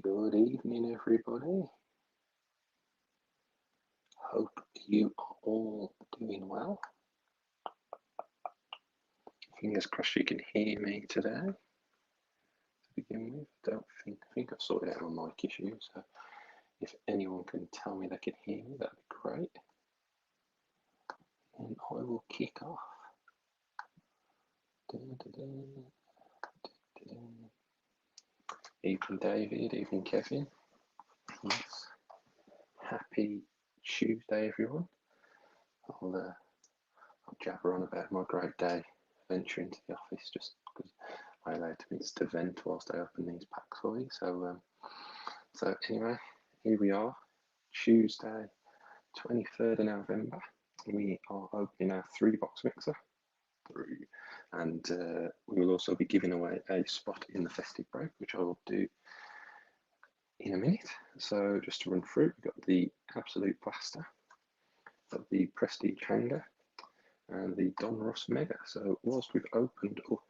Good evening, everybody. Hope you are all doing well. Fingers crossed you can hear me today. To begin with, I think I've sorted out my mic issue, so if anyone can tell me they can hear me, that'd be great. And I will kick off. Evening, David. Evening, Kevin. Yes. Happy Tuesday, everyone. I'll jabber on about my great day venture into the office just because I allowed me to vent whilst I open these packs for you. So anyway, here we are, Tuesday, 23rd of November. We are opening our 3-box mixer. And we will also be giving away a spot in the festive break, which I will do in a minute. So just to run through, we've got the Absolute Blaster, got the Prestige Hanger, and the Donruss Mega. So whilst we've opened up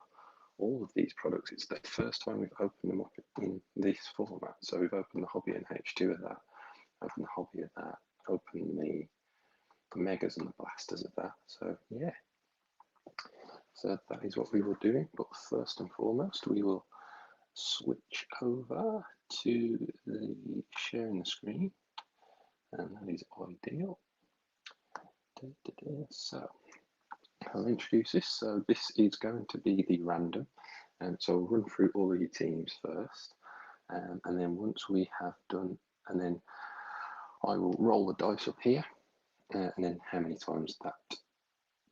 all of these products, it's the first time we've opened them up in this format. So we've opened the Hobby and H2 of that, opened the Hobby of that, opened the Megas and the Blasters of that. So yeah, so that is what we were doing. But first and foremost, we will switch over to the sharing the screen, and that is ideal. So I'll introduce this. So this is going to be the random, and so we'll run through all of your teams first, and then once we have done, and then I will roll the dice up here, and then how many times that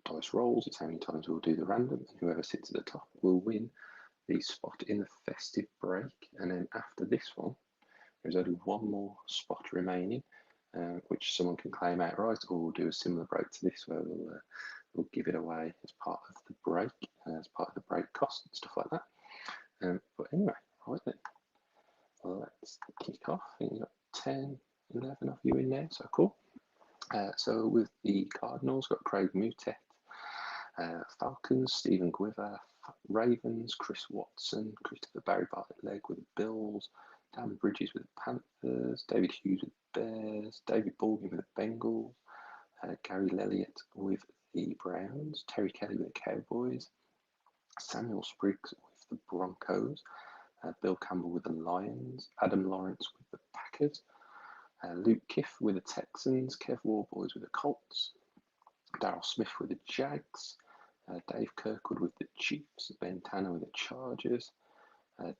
dice rolls is how many times we'll do the random, and whoever sits at the top will win the spot in the festive break. And then after this one, there's only one more spot remaining, which someone can claim outright, or we'll do a similar break to this where we'll give it away as part of the break, as part of the break cost and stuff like that. But anyway, right then, let's kick off. I think we've got 10, 11 of you in there, so cool. So with the Cardinals, got Craig Mutet, Falcons, Stephen Guiver, Ravens, Chris Watson, Christopher Barry Bartlett-Legg with the Bills, Dan Bridges with the Panthers, David Hughes with the Bears, David Baldwin with the Bengals, Gary Lelliott with the Browns, Terry Kelly with the Cowboys, Samuel Spriggs with the Broncos, Bill Campbell with the Lions, Adam Lawrence with the Packers, Luke Kiff with the Texans, Kev Warboys with the Colts, Darryl Smith with the Jags, Dave Kirkwood with the Chiefs, Ben Tanner with the Chargers,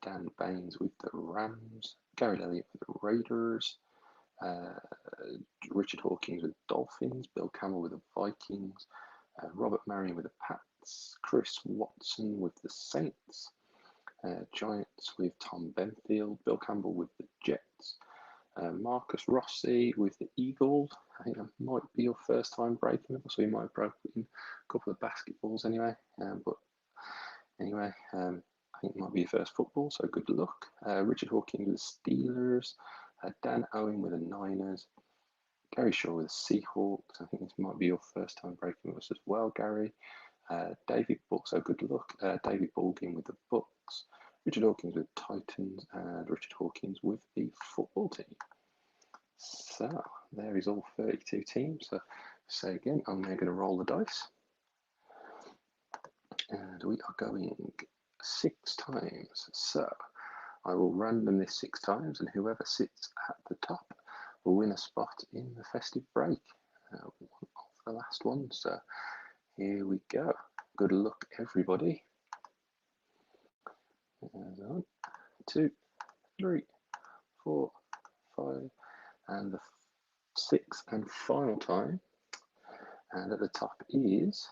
Dan Baines with the Rams, Gary Elliott with the Raiders, Richard Hawkins with the Dolphins, Bill Campbell with the Vikings, Robert Marion with the Pats, Chris Watson with the Saints, Giants with Tom Benfield, Bill Campbell with the Jets, Marcus Rossi with the Eagles. I think that might be your first time breaking them, so you might have broken a couple of basketballs anyway. But anyway, I think it might be your first football, so good luck. Richard Hawkins with the Steelers, Dan Owen with the Niners, Gary Shaw with the Seahawks. I think this might be your first time breaking with us as well, Gary. David Buck, so good luck. David Baldwin with the Bucks, Richard Hawkins with the Titans, and Richard Hawkins with the football team. So there is all 32 teams. So again, I'm now going to roll the dice, and we are going 6 times. So I will random this 6 times, and whoever sits at the top will win a spot in the festive break. One of the last ones. So here we go. Good luck, everybody. 1, 2, 3, 4, 5, and the 6th and final time. And at the top is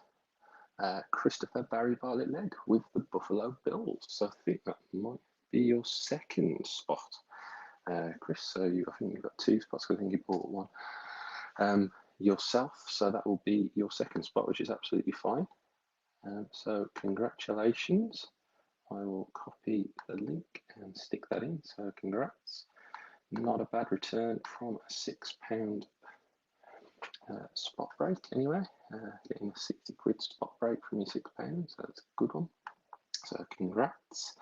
Christopher Barry Bartlett-Legg with the Buffalo Bills. So I think that might be your second spot, Chris. So I think you've got 2 spots. I think you bought one yourself. So that will be your second spot, which is absolutely fine. So congratulations. I will copy the link and stick that in. So congrats. Not a bad return from a £6 spot break anyway. Getting a 60 quid spot break from your £6, so that's a good one. So congrats,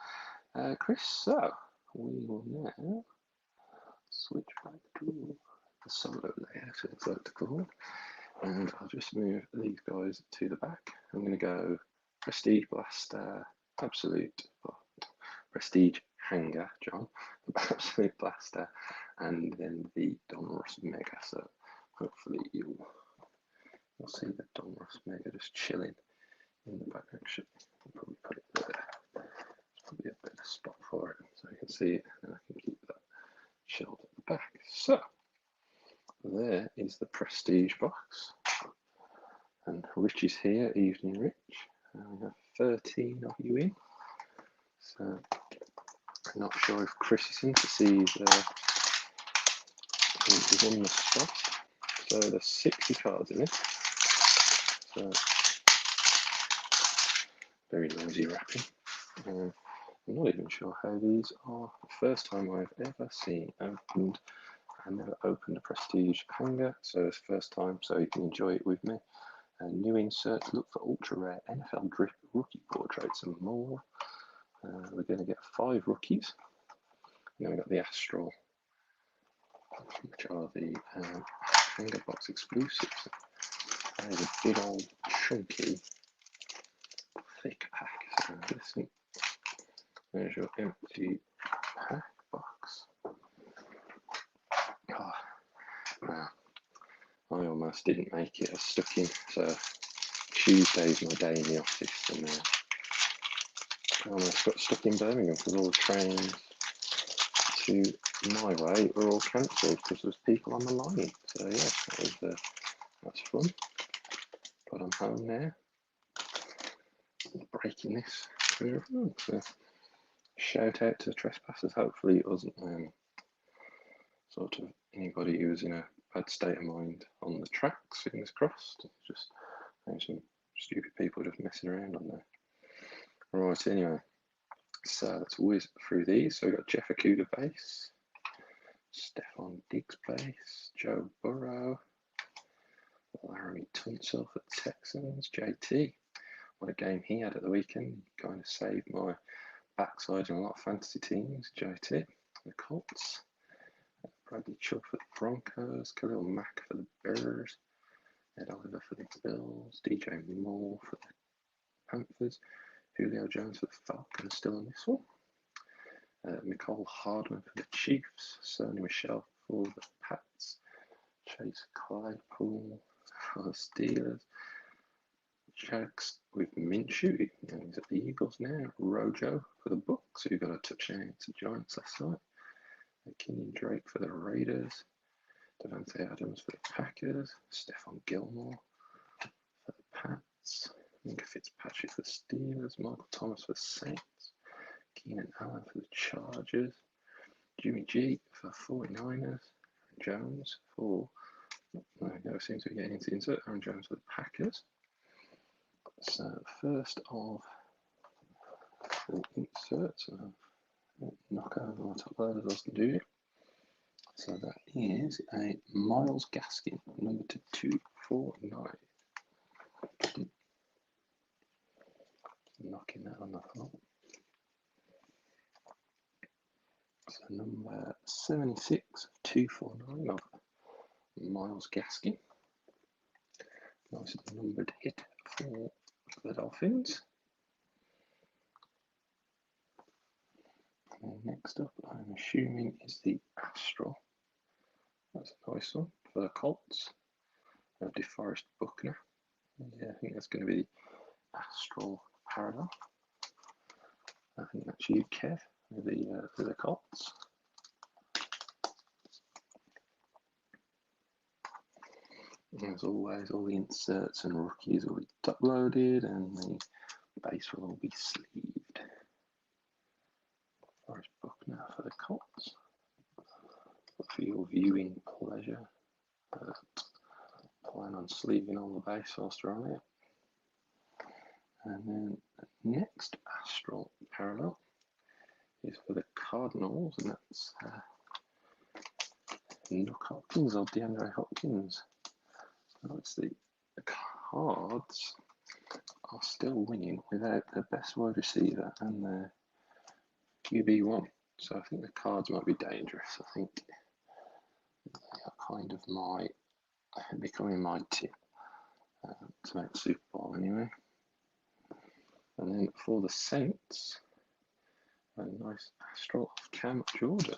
Chris. So we will now switch back to the solo layout, as it's like to call it. And I'll just move these guys to the back. I'm going to go Prestige Blaster, Absolute, Prestige Hanger, John, Absolute Blaster, and then the Donruss Mega. So hopefully you'll see the Donruss Mega just chilling in the back. Actually, I'll probably put it there. It's probably a better spot for it, so you can see it, and I can keep that chilled at the back. So there is the Prestige box. And Rich is here, evening Rich. We have 13 of you in. So I'm not sure if Chris is in to see his on the spot. So there's 60 cards in it. So very noisy wrapping. I'm not even sure how these are. The first time I've ever seen opened. I never opened a Prestige hanger, so it's the first time, so you can enjoy it with me. New inserts, look for ultra rare NFL drip rookie portraits and more. We're going to get 5 rookies. And then we've got the Astral, which are the hanger box exclusives. There's a big old chunky, thick pack. So listen, there's your empty pack box. Oh, wow. I almost didn't make it. I was stuck in. So Tuesday's my day in the office, and I almost got stuck in Birmingham because all the trains to my way were all cancelled because there was people on the line. So yeah, that's fun. But I'm home now, breaking this for everyone. So shout out to the trespassers. Hopefully it wasn't sort of anybody who was in a bad state of mind on the tracks. Fingers crossed. Just some stupid people just messing around on there. Right, anyway, so let's whiz through these. So we've got Jeff Okuda base, Stephon Diggs base, Joe Burrow, Larry Tunsil for Texans, JT. What a game he had at the weekend. Kind of saved my backside in a lot of fantasy teams, JT. The Colts, Bradley Chubb for the Broncos, Khalil Mack for the Bears, Ed Oliver for the Bills, DJ Moore for the Panthers, Julio Jones for the Falcons, still on this one. Nicole Hardman for the Chiefs, Sony Michel for the Pats, Chase Claypool for the Steelers, Jags with Minshew, and he's at the Eagles now, Rojo for the Bucks, who got a touchdown to Giants last night, Kenyon Drake for the Raiders, Devontae Adams for the Packers, Stephon Gilmore for the Pats, Minka Fitzpatrick for the Steelers, Michael Thomas for the Saints, Keenan Allen for the Chargers, Jimmy G for 49ers, Jones for, there we go, seems to be getting into the insert, Aaron Jones for the Packers. So first of the inserts, knock over my top load as I can do. So that is a Myles Gaskin, number to 249. Knocking that on the floor. So number 76 of 249 of Myles Gaskin. Nice numbered hit for the Dolphins. And next up, I'm assuming, is the Astral. That's a nice one for the Colts. DeForest Buckner. Yeah, I think that's going to be the Astral parallel. I think that's you, Kev, for the Colts. As always, all the inserts and rookies will be top loaded and the base will all be sleeved. Forrest Buckner for the Colts. But for your viewing pleasure, plan on sleeving all the base whilst we're on it. And then the next Astral parallel is for the Cardinals, and that's Nook Hopkins or DeAndre Hopkins. That's the Cards are still winning without their best wide receiver and their QB1. So I think the Cards might be dangerous. I think kind of my becoming my tip to make the Super Bowl anyway. And then for the Saints, a nice Astral of Cam Jordan.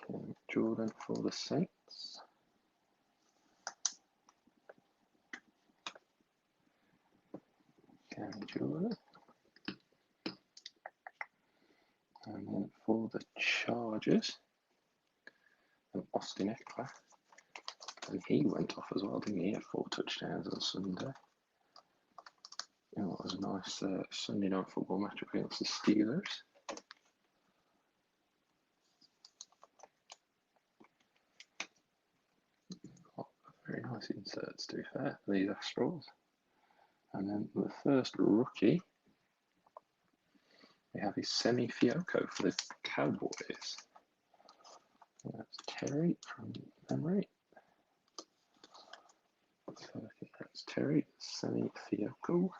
Cam Jordan for the Saints. Cam Jordan. And then for the Chargers, and Austin Eckler. And he went off as well, didn't he? He had 4 touchdowns on Sunday. You know, it was a nice Sunday night football matchup against the Steelers. Oh, very nice inserts, to be fair, these Astrals. And then the first rookie, we have his Semi Fioco for the Cowboys. And that's Terry from memory. So that's Terry, Semi Fioco.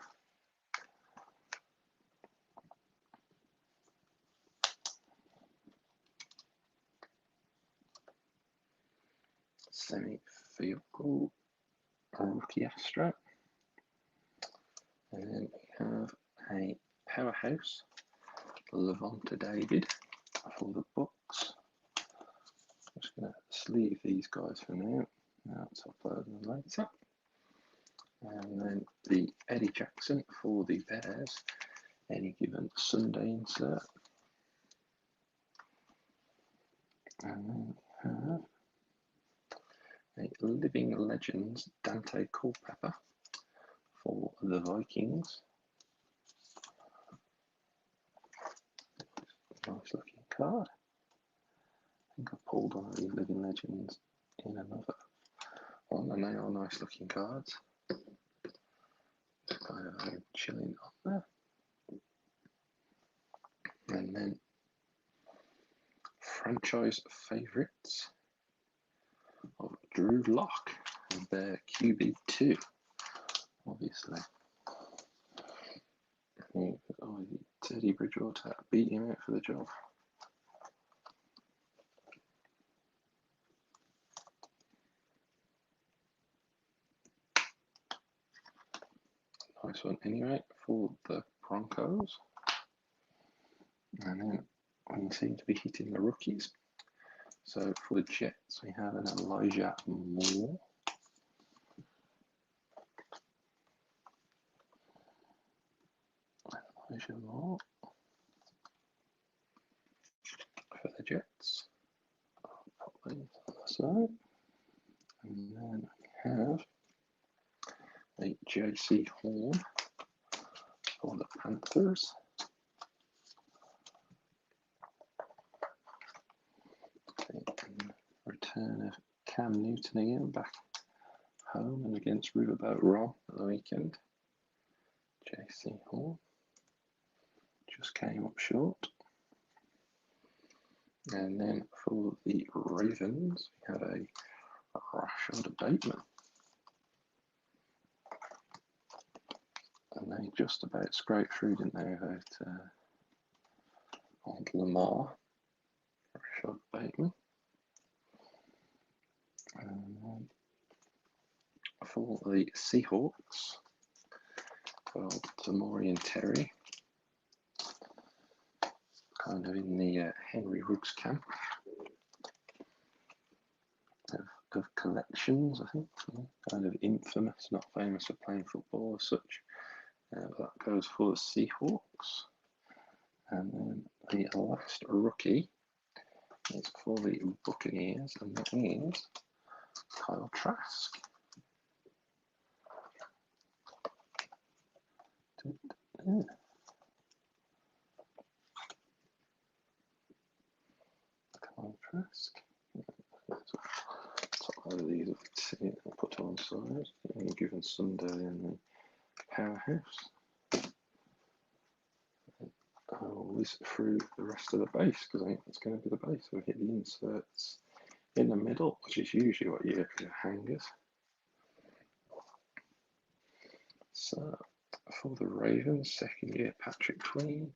Semi Fioco rookie Astro. And then we have a powerhouse, Levante David for the Bucks. I'm just going to sleeve these guys for now. Now let's upload them later. And then the Eddie Jackson for the Bears, any given Sunday insert. And then we have a Living Legends Dante Culpepper for the Vikings. Nice looking card. I think I pulled one of these Living Legends in another one, and they are nice looking cards. Just kind of chilling on there. And then franchise favourites of Drew Lock, their QB2, obviously. Oh, Teddy Bridgewater beat him out for the job. Nice one anyway for the Broncos. And then we seem to be hitting the rookies. So for the Jets, we have an Elijah Moore. Elijah Moore for the Jets. I'll put these on the side. And then we have a JC Horn for the Panthers. Return of Cam Newton again, back home and against Riverboat Ron at the weekend. JC Horn just came up short. And then for the Ravens, we have a Rashad Bateman. And they just about scraped through, didn't they, without on Lamar. Rashad Bateman. And for the Seahawks, well, Tamori and Terry, kind of in the Henry Ruggs camp of collections, I think. Kind of infamous, not famous for playing football as such. But that goes for the Seahawks. And then the last rookie is for the Buccaneers, and that is Kyle Trask. Kyle Trask. Top load of these I'll put on side. Any given Sunday in the powerhouse. I'll whiz through the rest of the base because I think that's going to be the base. We'll hit the inserts in the middle, which is usually what you get for your hangers. So for the Ravens, second year Patrick Queen,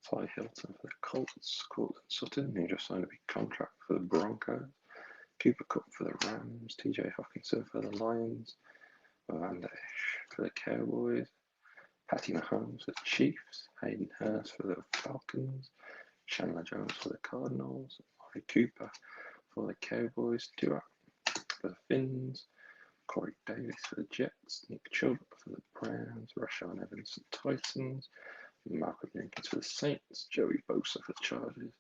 Ty Hilton for the Colts, Cortland Sutton, who just signed a big contract for the Broncos, Cooper Kupp for the Rams, TJ Hawkinson for the Lions, Van Der Esch for the Cowboys, Patty Mahomes for the Chiefs, Hayden Hurst for the Falcons, Chandler Jones for the Cardinals, Murray Cooper for the Cowboys, Tua for the Finns, Corey Davis for the Jets, Nick Chubb for the Browns, Rashawn Evans for the Titans, Malcolm Jenkins for the Saints, Joey Bosa for the Chargers,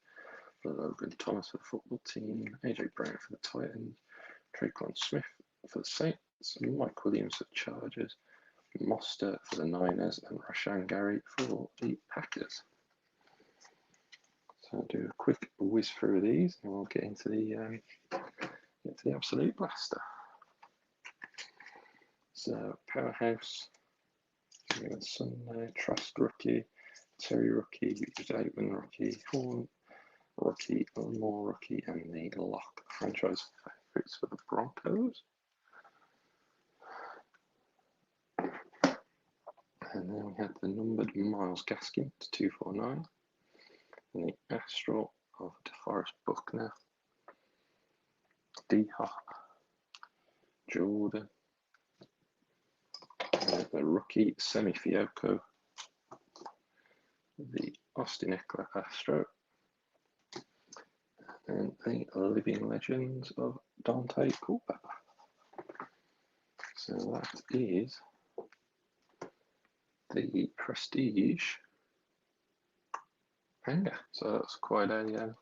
Logan Thomas for the football team, AJ Brown for the Titans, Traquan Smith for the Saints, Mike Williams for the Chargers, Mostert for the Niners, and Rashan Gary for the Packers. So I'll do a quick whiz through these, and we'll get into the absolute blaster. So Powerhouse, Sunday, Trust rookie, Terry rookie, Bateman rookie, Horn rookie, Moore rookie, and the Lock franchise favourites for the Broncos. And then we had the numbered Miles Gaskin to 249, and the Astral of DeForest Buckner, D-Hop, Jordan, the rookie Semi Fioco, the Austin Eckler Astro, and the Living Legends of Dante Culpepper. So that is the Prestige hanger. So that's quite a,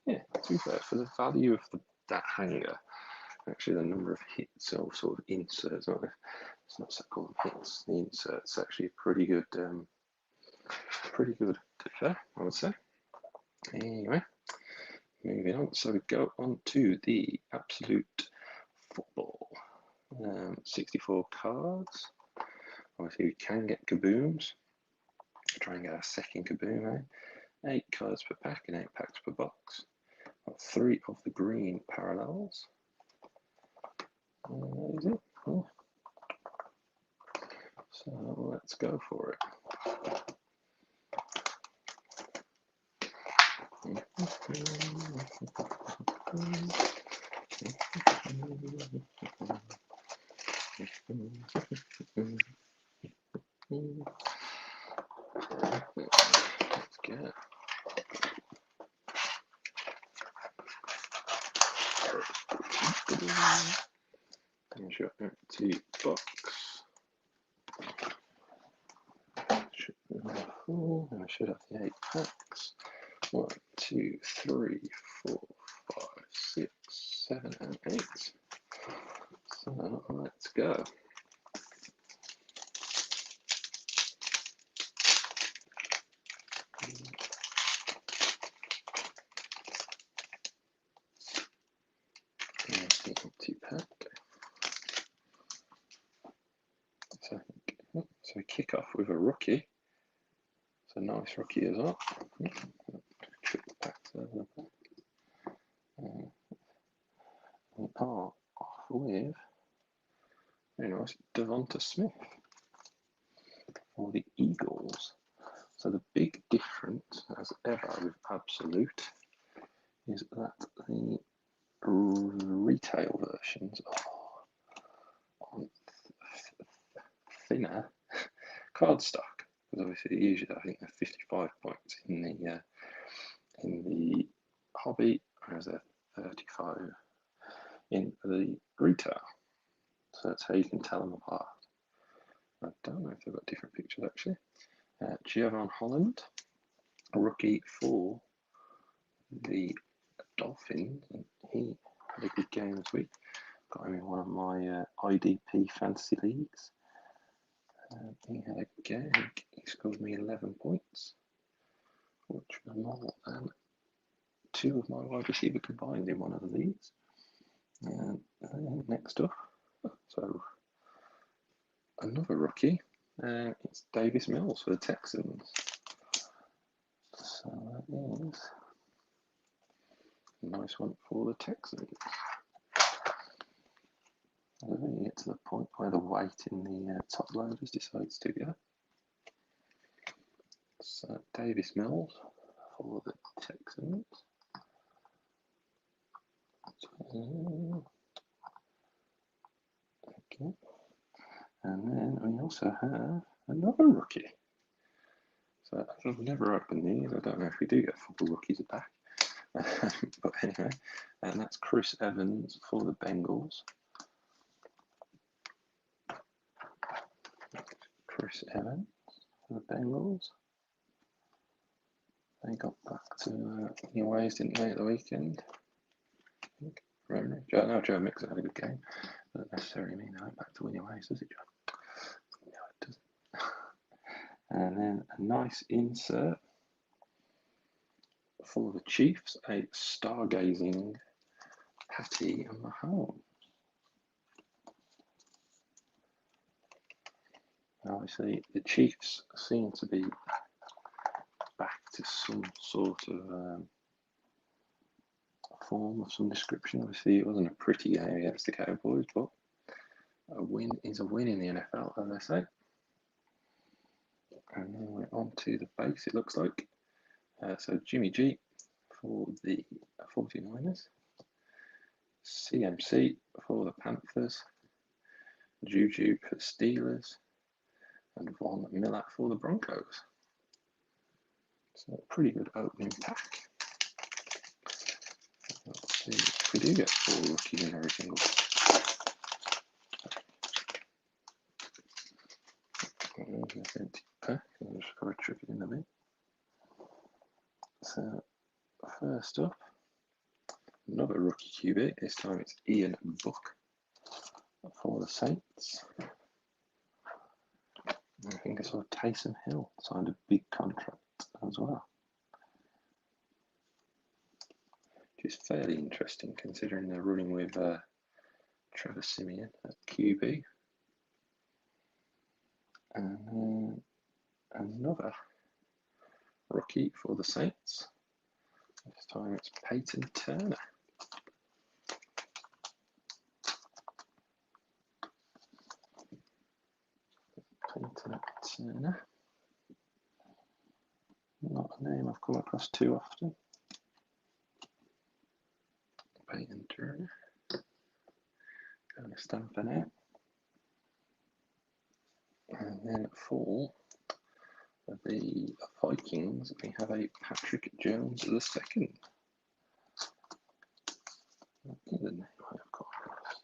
yeah, to be fair, for the value of that hanger, actually the number of hits or sort of inserts, it's not so called hits, the inserts actually pretty good, to be fair, I would say. Anyway, moving on, so we go on to the absolute football. 64 cards. Obviously, we can get kabooms. Try and get our second kaboom, 8 cards per pack and 8 packs per box. Got 3 of the green parallels. That is it. Yeah. So let's go for it. Let's get it. Here's your empty box. And I should have the 8 packs. 1, 2, 3, 4, 5, 6, 7, and 8. So let's go. Here's the empty pack. So we kick off with a rookie. It's a nice rookie as well. Trip the packs over the back. We are off with very nice Devonta Smith for the Eagles. So the big difference, as ever with Absolute, is that the retail versions are on thinner card stock, because obviously usually I think they're 55 points in the hobby, whereas they're 35 in the retail. So that's how you can tell them apart. I don't know if they've got different pictures actually. Giovanni Holland, a rookie for the Dolphins, and he had a good game this week. Got him in one of my IDP fantasy leagues. He had a game, he scored me 11 points, which was more than 2 of my wide receiver combined in one of the leagues. And next up, so another rookie, it's Davis Mills for the Texans. So that is a nice one for the Texans. And then you get to the point where the weight in the top loaders decides to go. So Davis Mills for the Texans. Okay. And then we also have another rookie. So I've never opened these. I don't know if we do get full rookies back. But anyway, and that's Chris Evans for the Bengals. Chris Evans for the Bengals. They got back to new ways, didn't they, at the weekend? I think. No, Joe Mixon had a good game. Doesn't necessarily mean they went back to winning ways, does it, Joe? No, it doesn't. And then a nice insert for the Chiefs, a stargazing Patty and Mahomes. Obviously, the Chiefs seem to be back to some sort of form of some description. Obviously, it wasn't a pretty game against the Cowboys, but a win is a win in the NFL, as I say. And then we're on to the base, it looks like. So Jimmy G for the 49ers, CMC for the Panthers, Juju for the Steelers, and Von Miller for the Broncos. So a pretty good opening pack. Let's see if we do get 4 rookies in every single pack. I'll just go trick it in a bit. So first up, another rookie QB. This time it's Ian Book for the Saints. I think I saw Taysom Hill signed a big contract as well, which is fairly interesting considering they're running with Trevor Siemian at QB. And then another rookie for the Saints. This time it's Peyton Turner. Peyton Turner. Not a name I've come across too often. Peyton Turner. Going to stand for now. And then for the Vikings, we have a Patrick Jones II. That's the name I have got across.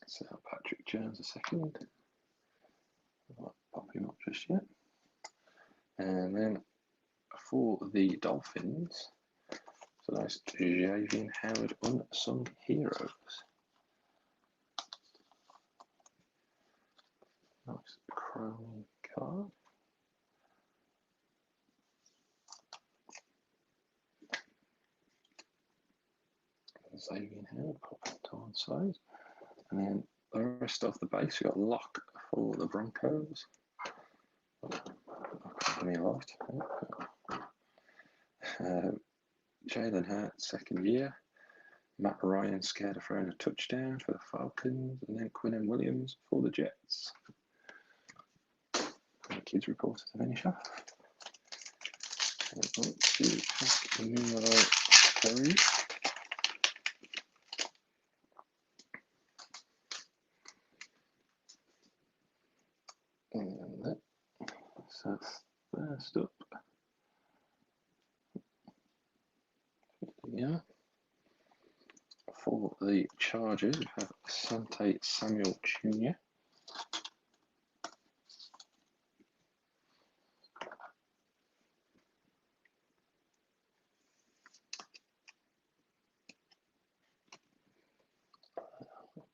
So Patrick Jones II. I won't pop him up just yet. And then for the Dolphins, so nice Javian Howard Unsung Heroes. Nice chrome card. Xavier Howard, pop it to one side. And then the rest of the base, we got Locke for the Broncos. Jalen Hurts, second year. Matt Ryan scared of throwing a touchdown for the Falcons. And then Quinnen Williams for the Jets. The kids report to finish off. And on to pack numero 3. And that, so first up, yeah, for the Chargers, we have Asante Samuel Jr.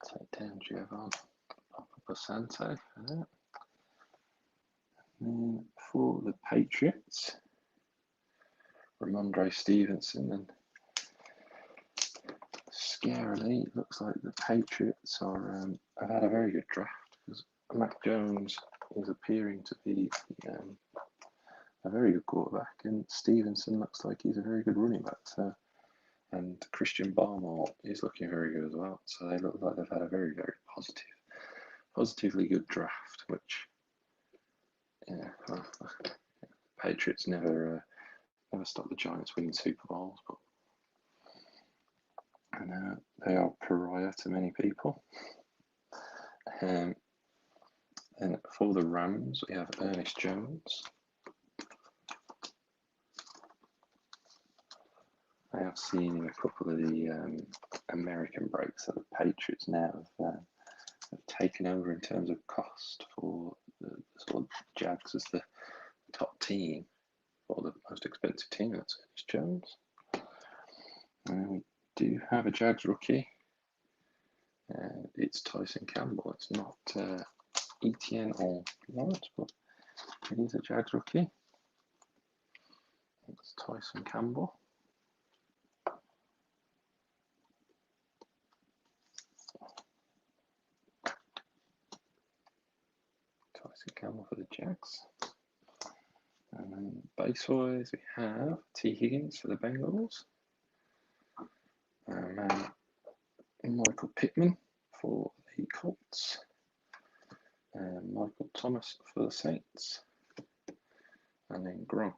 Take down Giovanni Asante for that. And for the Patriots, Ramondre Stevenson, and scarily, it looks like the Patriots are have had a very good draft because Mac Jones is appearing to be a very good quarterback, and Stevenson looks like he's a very good running back. So And Christian Barmore is looking very good as well. So they look like they've had a very, very positively good draft, which, yeah, well, Patriots never stop the Giants winning Super Bowls, but they are pariah to many people. And for the Rams, we have Ernest Jones. I have seen in a couple of the American breaks that the Patriots now have taken over in terms of cost for the sort of Jags as the top team, or the most expensive team. That's Ernest Jones. And we do have a Jags rookie. It's Tyson Campbell. It's not Etienne or Lawrence, but it is a Jags rookie. It's Tyson Campbell. Tyson Campbell for the Jags. And then base-wise, we have T. Higgins for the Bengals. Michael Pittman for the Colts. Michael Thomas for the Saints. And then Gronk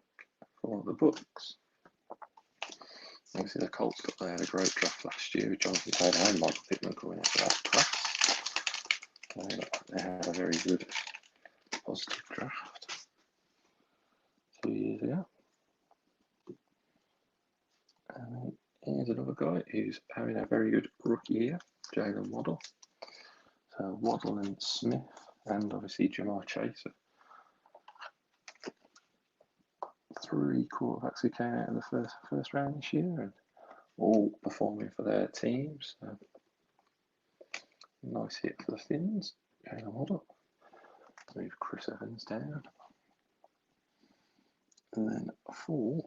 for the Bucks. Obviously, the Colts they had a great draft last year with Jonathan Taylor and Michael Pittman coming out of that class. They had a very good, positive draft 2 years ago. And here's another guy who's having a very good rookie year, Jalen Waddle. So Waddle and Smith, and obviously Jamar Chase. 3 quarterbacks who came out in the first round this year, and all performing for their teams. So nice hit for the Finns. Jalen Waddle. Move Chris Evans down. And then for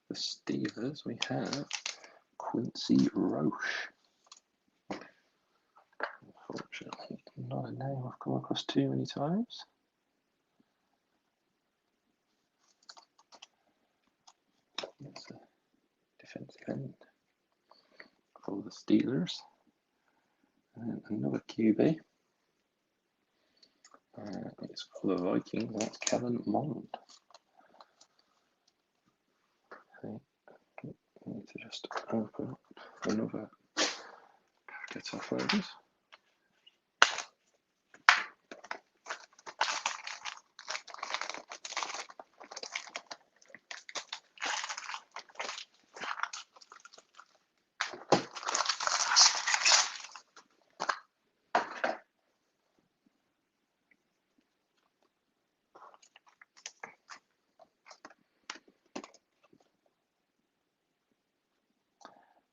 the Steelers, we have Quincy Roche. Unfortunately, not a name I've come across too many times. It's a defensive end for the Steelers. And another QB. It's for the Vikings, and that's Kellen Mond. I need to just open up another packet of offloaders.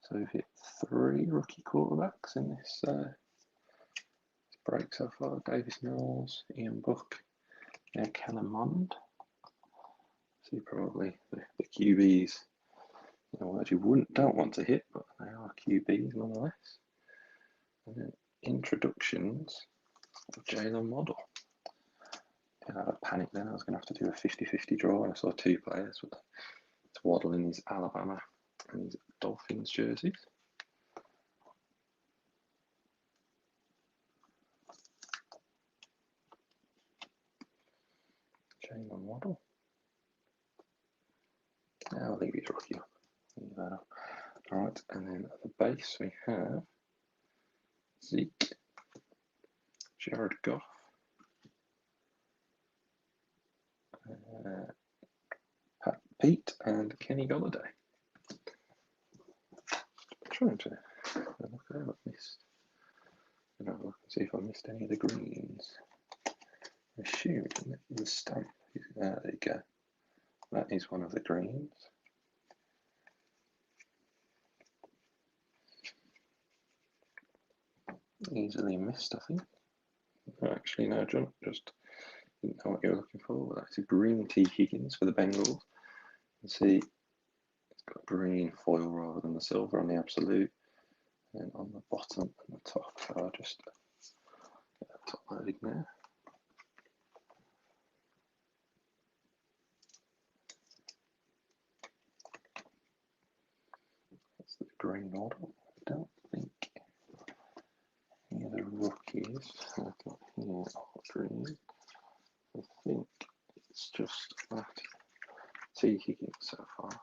So we've hit 3 rookie quarterbacks in this break so far. Davis Mills, Ian Book, and Kellen Mond. So probably the QBs, that you don't want to hit, but they are QBs nonetheless. And then introductions of Jalen Waddle. I had a panic then. I was going to have to do a 50-50 draw, and I saw 2 players, but it's Waddle in his Alabama and his Dolphins jerseys. Jalen Waddle. I'll leave his rookie up. Leave that up. Alright, and then at the base we have Zeke, Jared Goff, Pat Pete, and Kenny Golladay. I'm trying to look at what I missed. And have a look and see if I missed any of the greens. I'm assuming the stamp. There you go. That is one of the greens. Easily missed, I think. Actually, no, John, just didn't know what you were looking for. But that's a green T. Higgins for the Bengals. You can see it's got green foil rather than the silver on the absolute. And on the bottom and the top, so I'll just get that top loaded now. green model. I don't think any of the rookies I've got here are green. I think it's just that. T. Higgins so far.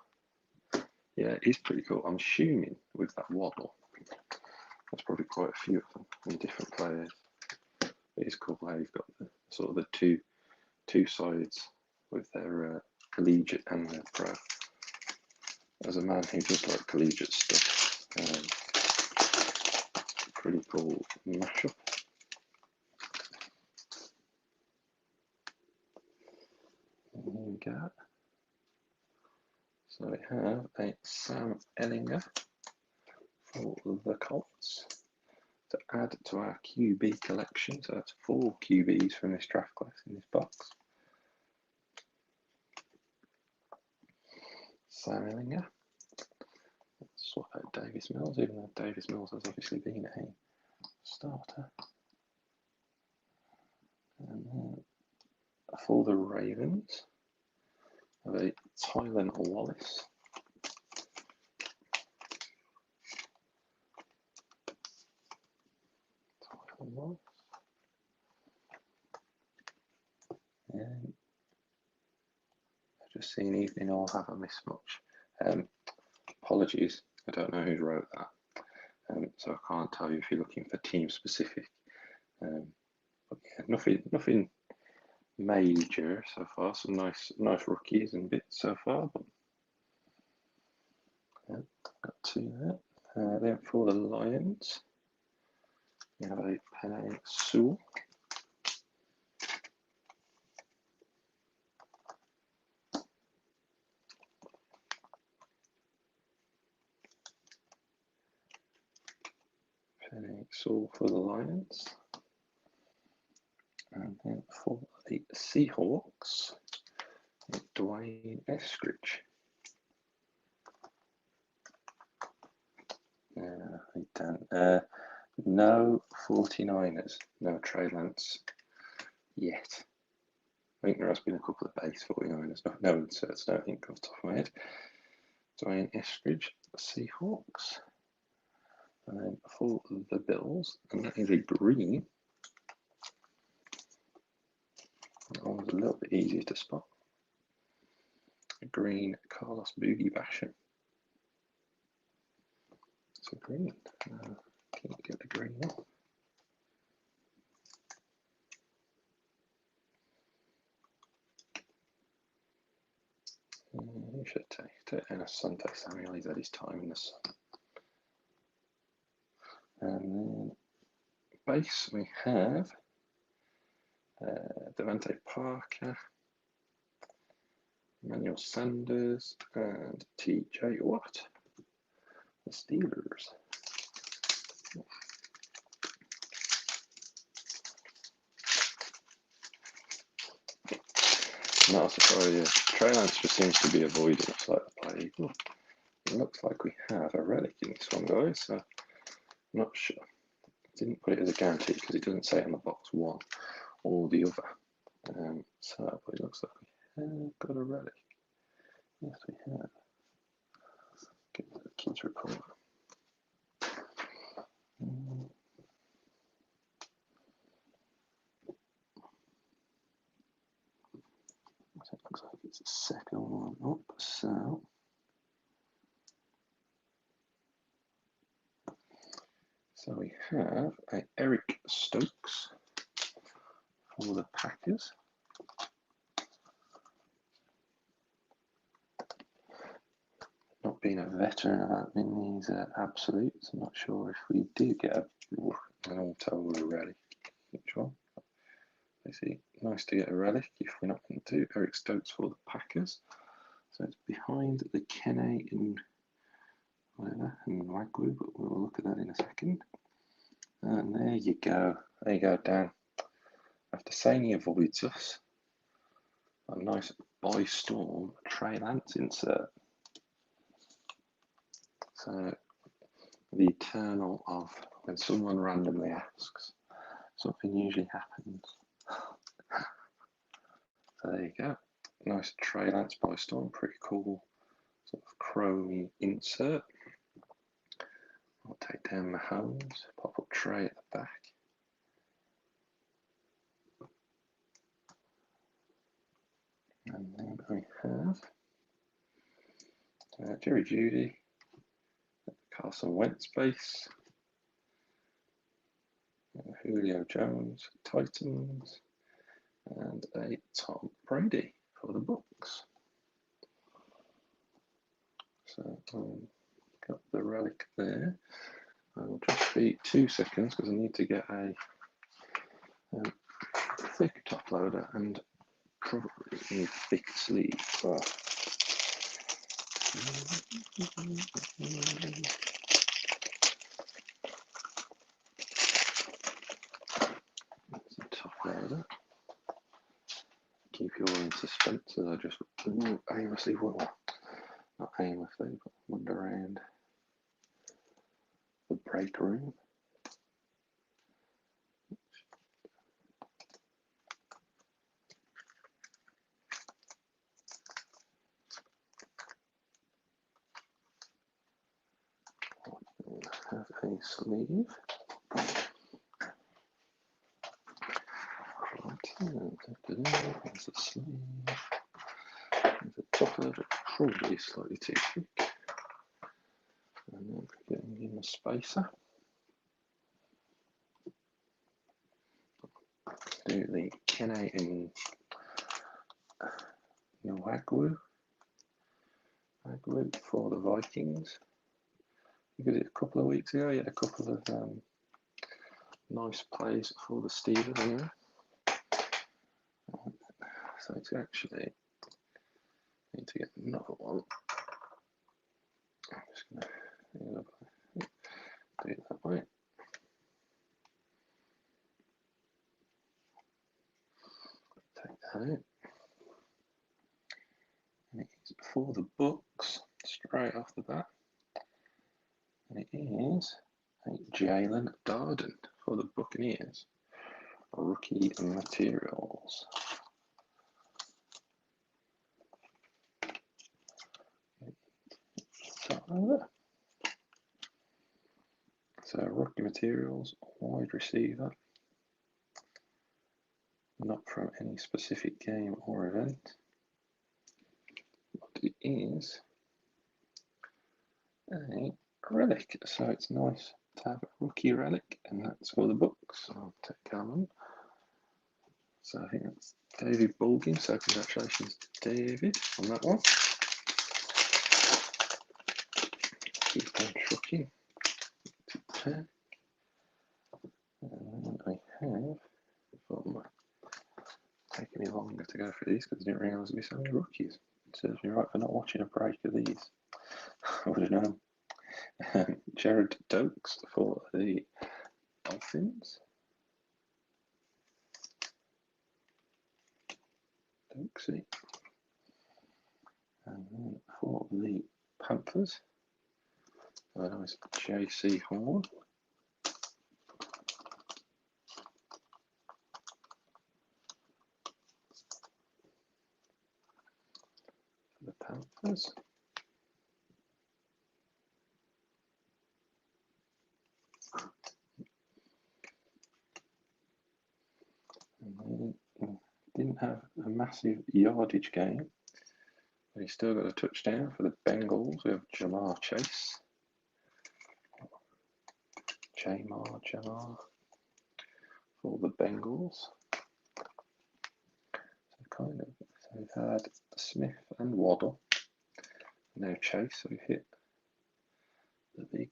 Yeah, it is pretty cool. I'm assuming with that waddle, there's probably quite a few of them in different players. It is cool how you've got the sort of the two sides with their collegiate and their pro. As a man who does like collegiate stuff, pretty cool mashup. There we go. So we have a Sam Ellinger for the Colts to add to our QB collection. So that's 4 QBs from this draft class in this box. Sam Ellinger. Let's swap out Davis Mills, even though Davis Mills has obviously been a starter. And then for the Ravens, have a Tylan Wallace. And I've just seen Evening All have a mismatch. Apologies, I don't know who wrote that, so I can't tell you if you're looking for team specific. But yeah, nothing major so far. Some nice rookies and bits so far, but yeah, got 2 there. Then for the Lions, we have a Penei Sewell. Penei Sewell for the Lions. And then for the Seahawks, Dwayne Eskridge. No 49ers, no Trey Lance yet. I think there has been a couple of base 49ers, no inserts, no think off the top of my head. Dwayne Eskridge, Seahawks. And then for the Bills, and that is a green. That one was a little bit easier to spot. A green Carlos Boogie Basham. So green. Can't get the green off. You should take it. And Asante Samuel, he's had his time in the sun. And then base we have Devante Parker, Emmanuel Sanders, and TJ Watt, the Steelers. Not a surprise, yeah. Trey Lance just seems to be avoiding us like the plague. It looks like we have a relic in this one, guys, so I'm not sure. I didn't put it as a guarantee because it doesn't say it on the box one or the other. So but it looks like we have got a relic. Yes, we have. Get the kids report. So it looks like it's the second one up. So we have a Eric Stokes for the Packers. Not being a veteran in these absolutes, I'm not sure if we did get an auto or a relic. Which one? I see. Nice to get a relic if we're not going to. Eric Stokes for the Packers. So it's behind the Kene and whatever and Wagyu, but we'll look at that in a second. And there you go. There you go, Dan. After saying he avoids us, a nice by storm Trey Lance insert. So the eternal of when someone randomly asks, something usually happens. So there you go. Nice Trey Lance by storm, pretty cool sort of chromey insert. I'll take down Mahomes, pop up Trey at the back. And then I have Jerry Jeudy, Carson Wentz base, Julio Jones, Titans, and a Tom Brady for the Bucks. So got the relic there. I'll just be 2 seconds because I need to get a thick top loader and probably need thick sleeves. So. That's a top loader. Keep you all in suspense as I just aimlessly, well, not aimlessly, but wander around the break room. Have a sleeve. There's a sleeve. There's a top loader, probably slightly too thick. And then getting in the spacer. Do the Kene and Nwagwu for the Vikings. We did it a couple of weeks ago. He had a couple of nice plays for the Steelers anyway. So it's actually need to get another one. I'm just going to do it that way. Take that out. And it is for the Bucks, straight off the bat. And it is Jalen Darden for the Buccaneers. Rookie materials. So rookie materials, wide receiver. Not from any specific game or event. But it is a relic, so it's nice to have a rookie relic, and that's for the Bucks. I'll take that on. So I think that's David Bulgin, so congratulations to David on that one. Keep on trucking to 10. And then I have, taking me longer to go through these because I didn't realise there'd be so many rookies. It serves me right for not watching a break of these. I would have known. Jared Dokes for the Dolphins. Dokesy. And then for the Panthers, a nice JC Horn. For the Panthers. And then didn't have a massive yardage game, but he still got a touchdown for the Bengals. We have Jamar Chase. Jamar for the Bengals. So we've had Smith and Waddle. No Chase, so we've hit the big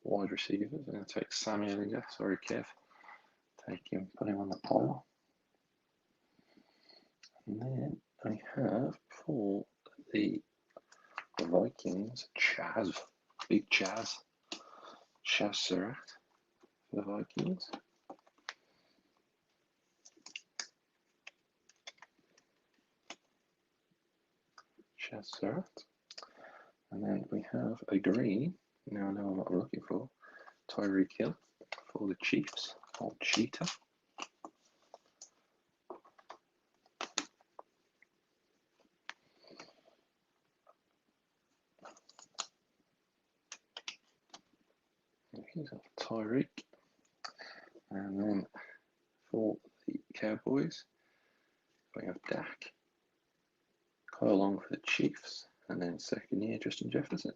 wide receivers. I'm going to take Samuel in there. Sorry, Kev. Take him, put him on the pile. And then I have for the Vikings, Big Chaz Surratt for the Vikings. Chaz Surratt. And then we have a green, now I know what I'm looking for, Tyreek Hill for the Chiefs, or Cheetah. He's off Tyreek. And then for the Cowboys, we have Dak. Kyle Long for the Chiefs. And then second year, Justin Jefferson.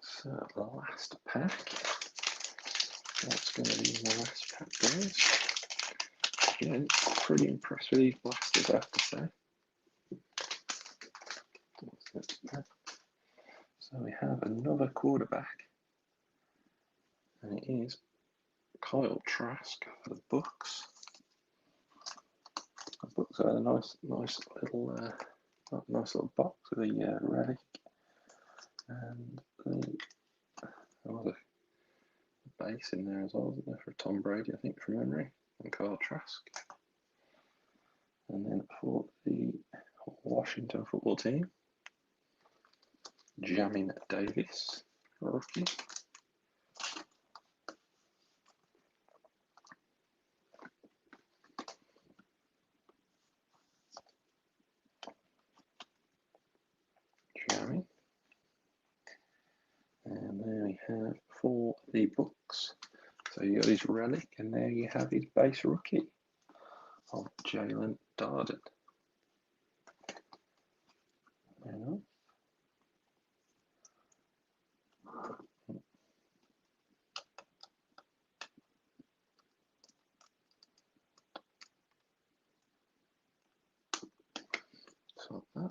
So the last pack. That's going to be my last pack, guys. Again, pretty impressed with these blasters, I have to say. So we have another quarterback, and it is Kyle Trask for the Bucks. The Bucks are a nice little box with a relic, and there was a base in there as well, wasn't there, for Tom Brady, I think, from memory, and Kyle Trask. And then for the Washington football team, Jamin Davis, rookie. Jamin. And there we have for the Bucks. So you got his relic, and there you have his base rookie of Jalen Darden. There you So that.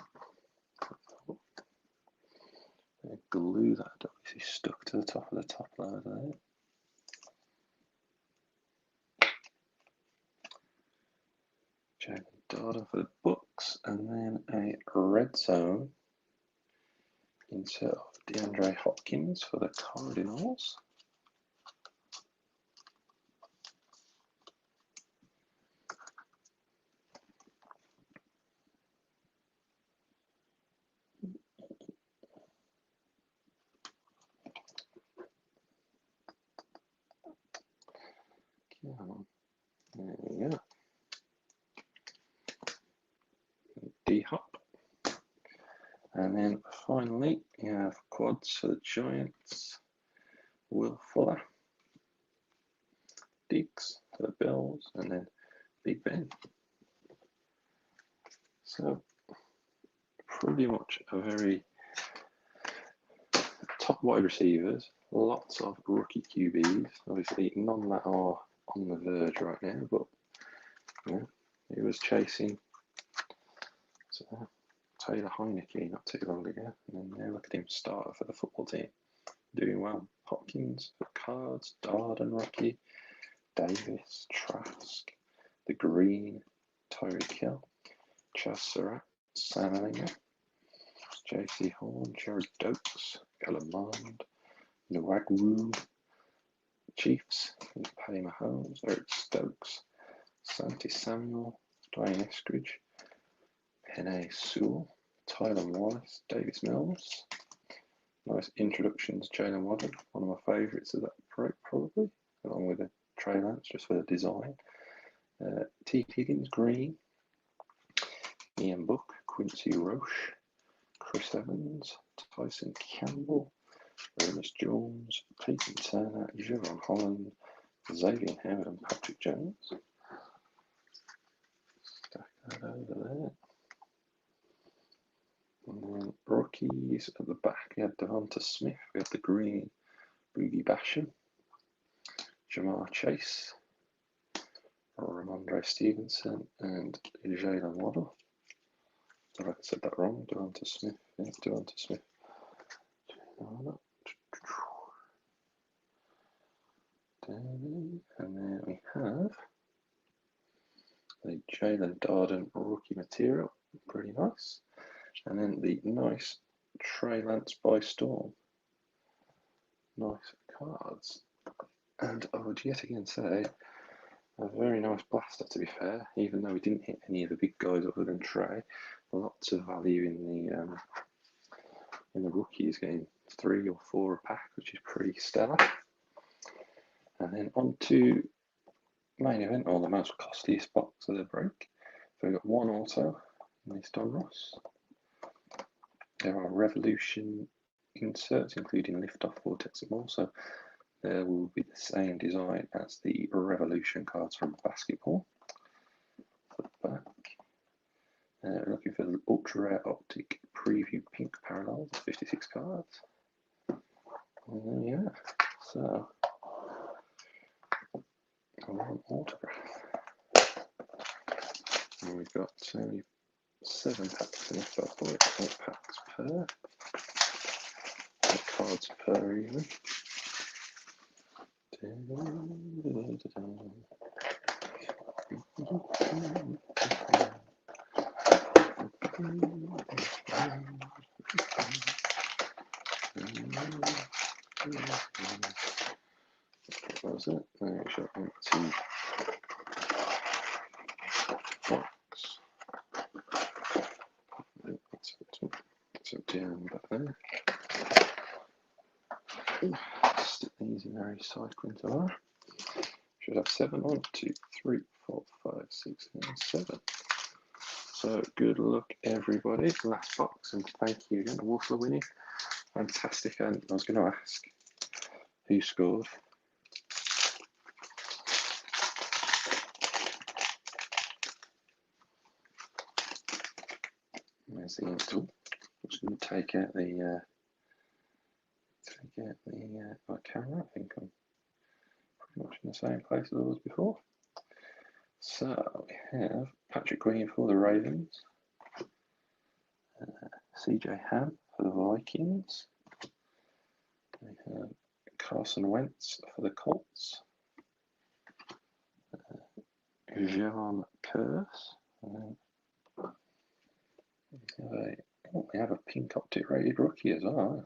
Glue that obviously stuck to the top of the top loader there. Jalen Darden for the Bucks, and then a red zone insert of DeAndre Hopkins for the Cardinals. There we go. D-Hop. And then finally, we have quads for the Giants. Will Fuller. Diggs for the Bills. And then Big Ben. So, pretty much a very top wide receivers. Lots of rookie QBs. Obviously, none that are on the verge right now, but yeah, he was chasing Taylor Heineke not too long ago, and then now look at him start for the football team, doing well. Hopkins for Cards, Darden rookie, Davis, Trask, the Green, Tyreek Hill, Chaz Surratt, Sam Ellinger, JC Horn, Jared Dokes, Galamond, Nwagwu, Chiefs, Patty Mahomes, Eric Stokes, Santi Samuel, Dwayne Eskridge, Penei Sewell, Tyler Wallace, Davis Mills. Nice introductions, Jalen Waddle, one of my favourites of that break probably, along with the Trey Lance, just for the design. T. Higgins, Green, Ian Book, Quincy Roche, Chris Evans, Tyson Campbell, Ernest Jones, Peyton Turner, Javon Holland, Xavier Howard and Patrick Jones. Stack that over there. And then rookies at the back, we had Devonta Smith, we had the Green, Boogie Basham, Jamar Chase, Ramondre Stevenson, and Jalen Waddle. I said that wrong, Devonta Smith, yeah, Devonta Smith. And then we have the Jalen Darden rookie material, pretty nice. And then the nice Trey Lance by Storm. Nice cards. And I would yet again say a very nice blaster, to be fair, even though we didn't hit any of the big guys other than Trey. Lots of value in the rookies, getting 3 or 4 a pack, which is pretty stellar. And then on to main event, or the most costliest box of the break. So we've got one auto in this Donruss. There are Revolution inserts, including lift-off, vortex, and more. So there will be the same design as the Revolution cards from basketball. Flip back. Looking for the ultra rare optic preview pink parallel, 56 cards. Yeah, so one autograph. And we've got only 7 packs in it, but 8 packs per. 8 cards per even. What was it? There, shot empty box. It's empty back there. Stick these in our recycling tomorrow. Should have 7. 1, 2, 3, 4, 5, 6, and 7. So good luck, everybody. Last box, and thank you again to Wolf for winning. Fantastic. And I was going to ask who scored. There's the ink tool. I'm just going to take out the my camera. I think I'm pretty much in the same place as I was before. So we have Patrick Green for the Ravens, CJ Ham for the Vikings, we have Carson Wentz for the Colts, Jerome Curse, we have a pink optic rated rookie as well.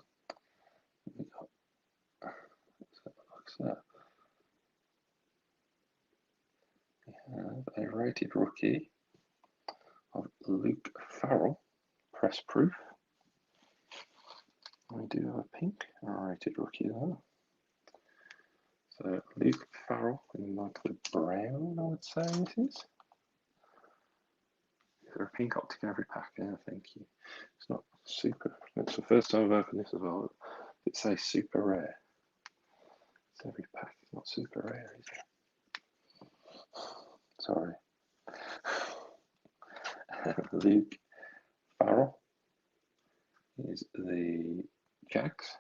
What's that? We have a rated rookie of Luke Farrell, press proof. We do have a pink rated rookie there. So Luke Farrell in like the brown, I would say this is. Is there a pink optic in every pack? Yeah, thank you. It's not super. It's the first time I've opened this as well. It says super rare. It's every pack. It's not super rare, is it? Sorry. Luke Farrell is the Jags.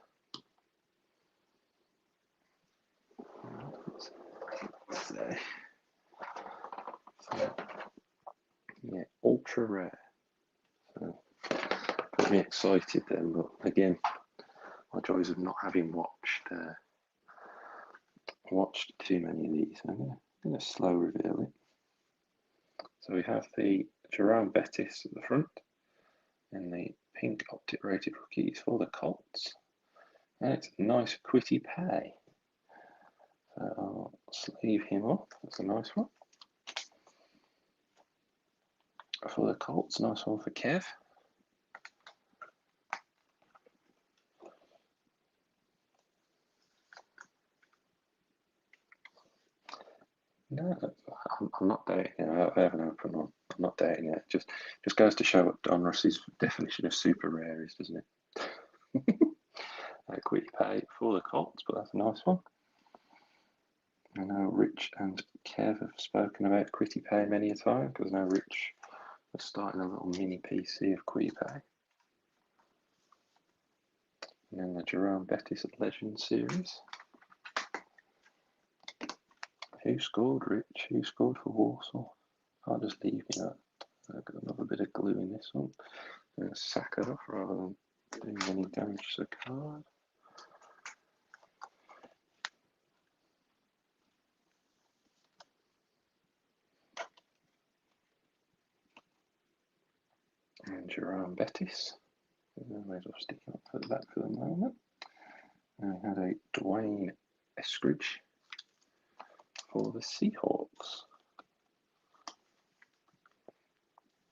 So, yeah, ultra rare. So, got me excited then, but again, my joys of not having watched too many of these. I'm going to slow reveal it. So we have the Jerome Bettis at the front, and the pink optic rated rookies for the Colts. And it's a nice Quitty Pay. So I'll sleeve him off. That's a nice one. For the Colts, nice one for Kev. No, I'm not dating it. I haven't opened one. I'm not dating it. Just goes to show what Donruss's definition of super rare is, doesn't it? Quitty Pay for the Colts, but that's a nice one. I know Rich and Kev have spoken about Quitty Pay many a time, because I know Rich was starting a little mini PC of Quitty Pay. And then the Jerome Bettis Legend series. Who scored, Rich? Who scored for Warsaw? I'll just leave me that. I've got another bit of glue in this one. I'm going to sack it off rather than doing any damage to the card. And Jerome Bettis. Might as well stick him up for that for the moment. And we had a Dwayne Eskridge for the Seahawks.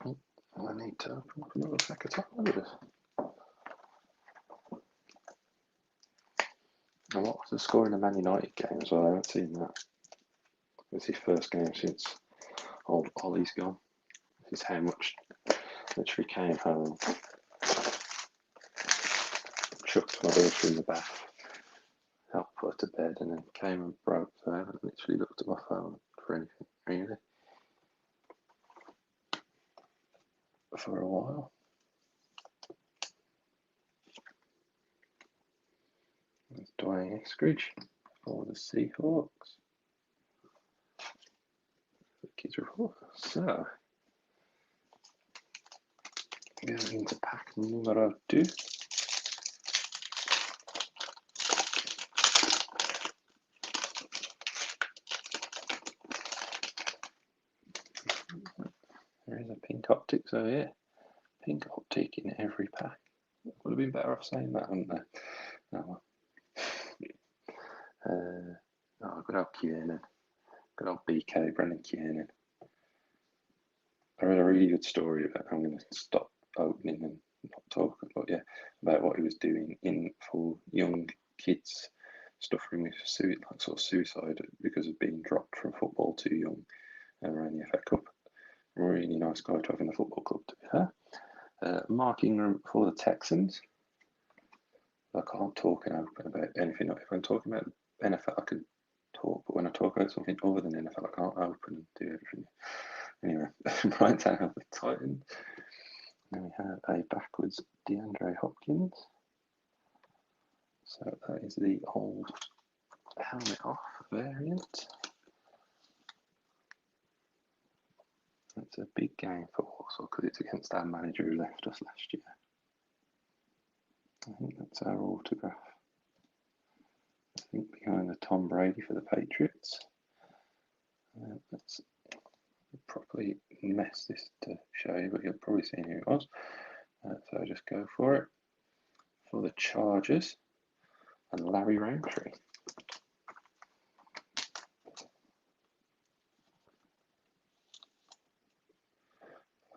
Oh, I need to open up another pack of top loaders. And what was the score in the Man United game as well? I haven't seen that. It's his first game since old Ollie's gone. This is how much literally came home, chucked my daughter in the bath, helped put her to bed, and then came and broke. So I haven't literally looked at my phone for anything really for a while. There's Dwayne Eskridge for the Seahawks. The kids report. So going into pack numero 2. There is a pink optic, so yeah, pink optic in every pack. Would have been better off saying that, wouldn't there? Oh, oh, good old Kiernan. Good old BK, Brendan Kiernan. I read a really good story about, I'm going to stop opening and not talk, but yeah, about what he was doing for young kids, suffering with sort of suicide because of being dropped from football too young around the FA Cup. Really nice guy to have in the football club, to be fair. Marking room for the Texans. I can't talk and open about anything. If I'm talking about NFL, I can talk, but when I talk about something other than NFL, I can't open and do everything. Anyway, right down of the Titans. Then we have a backwards DeAndre Hopkins. So that is the old helmet off variant. It's a big game for Warsaw because it's against our manager who left us last year. I think that's our autograph. I think behind the Tom Brady for the Patriots. Let's properly mess this to show you, but you'll probably see who it was. So I just go for it. For the Chargers and Larry Roundtree.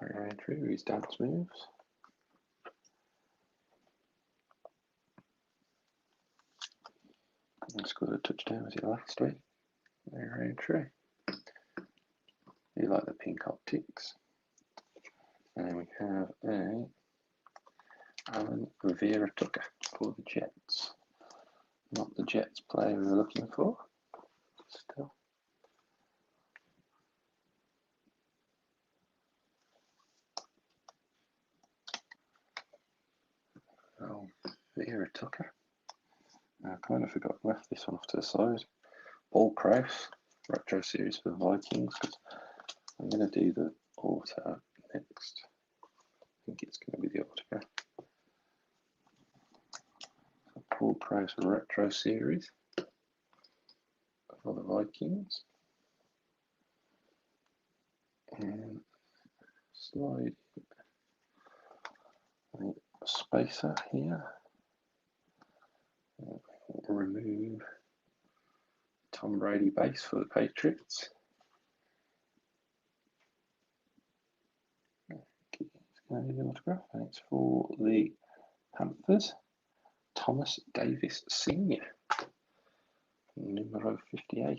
Larry Roundtree with his dance moves. He scored a touchdown, was it last week? Larry Roundtree. You like the pink optics. And then we have a Alan Vera Tucker for the Jets. Not the Jets player we were looking for. Still. Oh, Vera Tucker. I kind of forgot, left this one off to the side. Paul Krause, retro series for the Vikings, because I'm going to do the auto next. I think it's going to be the autograph. Paul Krause retro series for the Vikings. And slide a spacer here. Remove Tom Brady base for the Patriots. It's going to be the autograph, and it's for the Panthers. Thomas Davis Sr. Numero 58.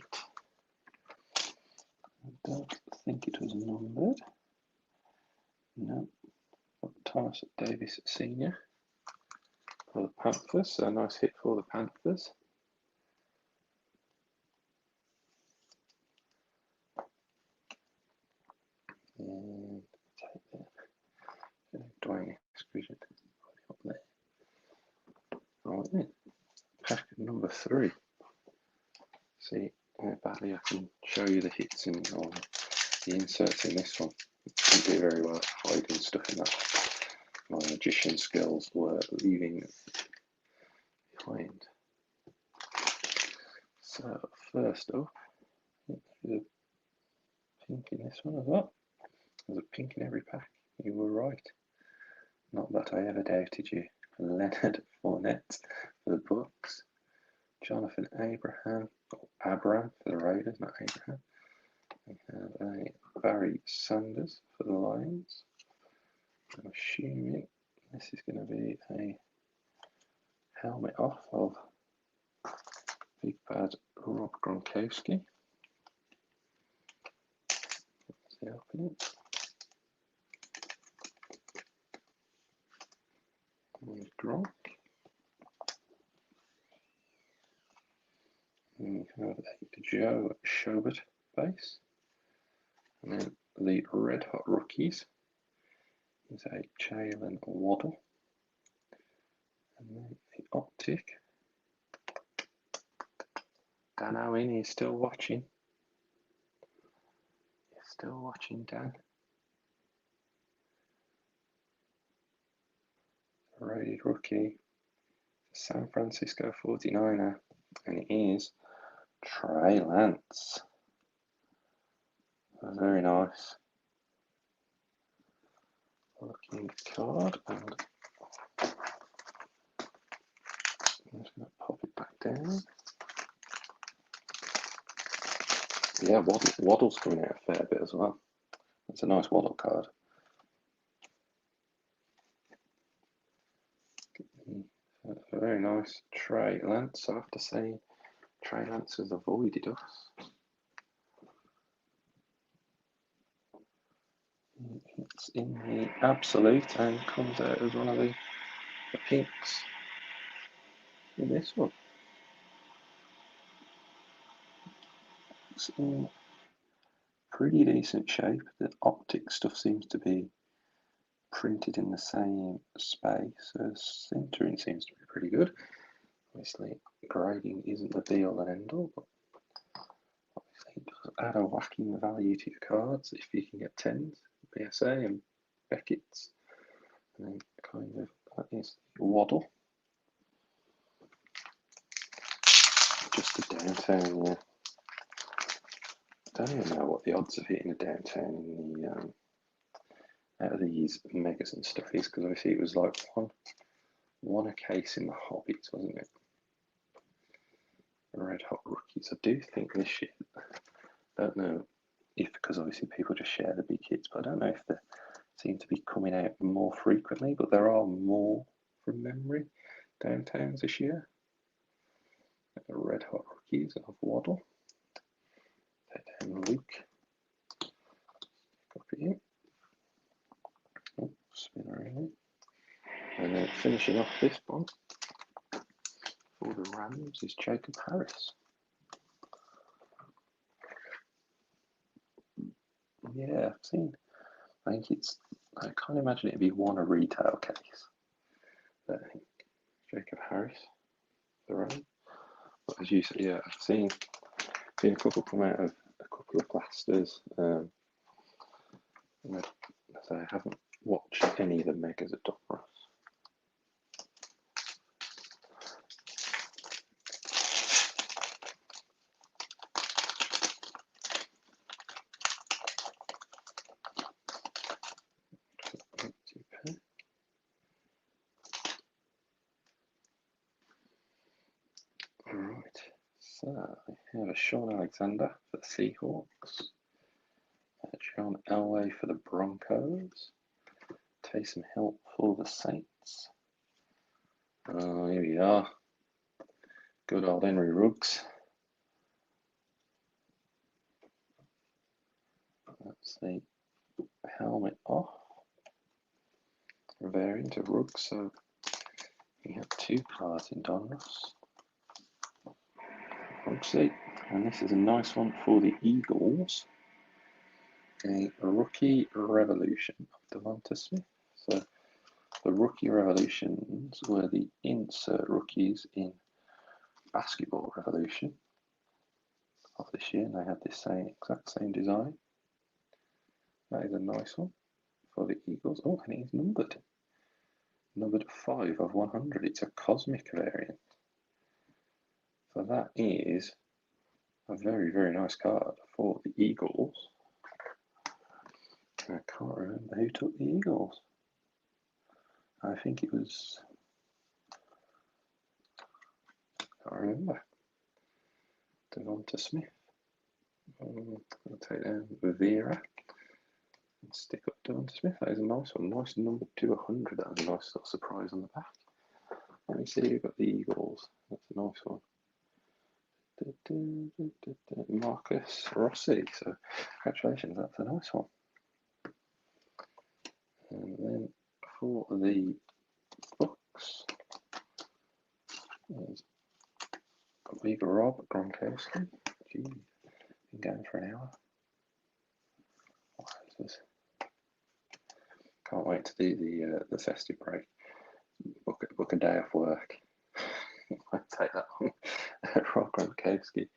I don't think it was numbered. No. Thomas Davis Sr. for the Panthers. So a nice hit for the Panthers. And take that. Dwayne Eskridge up there. Right then. Pack number 3. See how badly I can show you the hits in or the inserts in this one. I do very well hiding stuff in that. My magician skills were leaving behind. So first up, there's a pink in this one as well. There's a pink in every pack. You were right. Not that I ever doubted you. Leonard Fournette for the Bucks. Jonathan Abram for the Raiders, not Abraham. We have a Barry Sanders for the Lions. I'm assuming this is going to be a helmet off of Big Bad Rob Gronkowski. Let's open it. There's Gronk. have a Joe Schobert base. And then the Red Hot Rookies is a Jalen Waddle. And then the Optic. Dan Owen is still watching. You're still watching, Dan. Rated rookie, San Francisco 49er, and it is Trey Lance. Very nice looking card, and I'm just going to pop it back down. Yeah, Waddle's coming out a fair bit as well. It's a nice Waddle card. A very nice Trey Lance. I have to say, Trey Lance has avoided us. It's in the absolute and comes out as one of the pinks in this one. It's in pretty decent shape. The optic stuff seems to be printed in the same space. So centering seems to be pretty good. Obviously, grading isn't the be all and end all, but obviously it does add a whacking value to your cards if you can get 10s, BSA and Beckett's. And then kind of that is Waddle. Just a downtown, yeah. I don't even know what the odds of hitting a downtown in the out of these megas and stuff is, because obviously it was like one a case in the Hobbits, wasn't it? Red Hot Rookies. I do think this year, I don't know if, because obviously people just share the big hits, but I don't know if they seem to be coming out more frequently, but there are more from memory downtowns this year. Red Hot Rookies of Waddle. Take down Luke. Copy it. Oh, spin around. And then finishing off this one for the Rams is Jacob Harris. Yeah, I've seen. I can't imagine it'd be one a retail case. But I think Jacob Harris, the Rams. But as you said, yeah, I've seen a couple come out of a couple of blasters. And I haven't watched any of the megas at Donruss. Alright, so we have a Sean Alexander for the Seahawks, John Elway for the Broncos, Taysom Hill for the Saints. Oh, here we are. Good old Henry Ruggs. That's the helmet off. Variant of Ruggs, so we have two cards in Donruss. Ruggsy, and this is a nice one for the Eagles. A rookie revolution of Devonta Smith. So the rookie revolutions were the insert rookies in Basketball Revolution of this year, and they had this exact same design. That is a nice one for the Eagles. Oh, and he's numbered 5 of 100. It's a cosmic variant. So that is a very, very nice card for the Eagles. I can't remember who took the Eagles. I think it was, I can't remember. Devonta Smith. I'll take down Vera and stick up Devonta Smith. That is a nice one. Nice number 200. That was a nice little surprise on the back. Let me see, we've got the Eagles. That's a nice one. Marcus Rossi. So congratulations, that's a nice one. And then for the Bucks is Big Rob Gronkowski. Gee, been going for an hour. What is this? Can't wait to do the festive break. Book a day off work. Might take that on. Rob Gronkowski.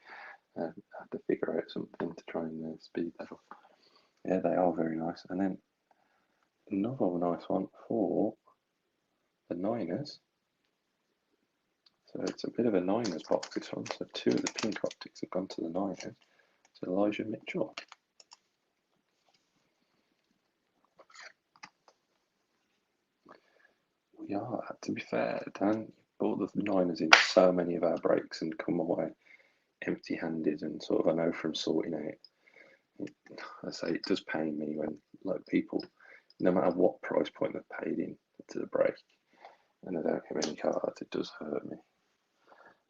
I have to figure out something to try and speed that up. Yeah, they are very nice. And then another nice one for the Niners. So it's a bit of a Niners box, this one. So 2 of the pink optics have gone to the Niners. It's Elijah Mitchell. We are, to be fair, Dan, you brought the Niners in so many of our breaks and come away empty-handed and sort of, I know from sorting out. I say it does pain me when like people, no matter what price point they've paid in to the break, and I don't have any cards, it does hurt me.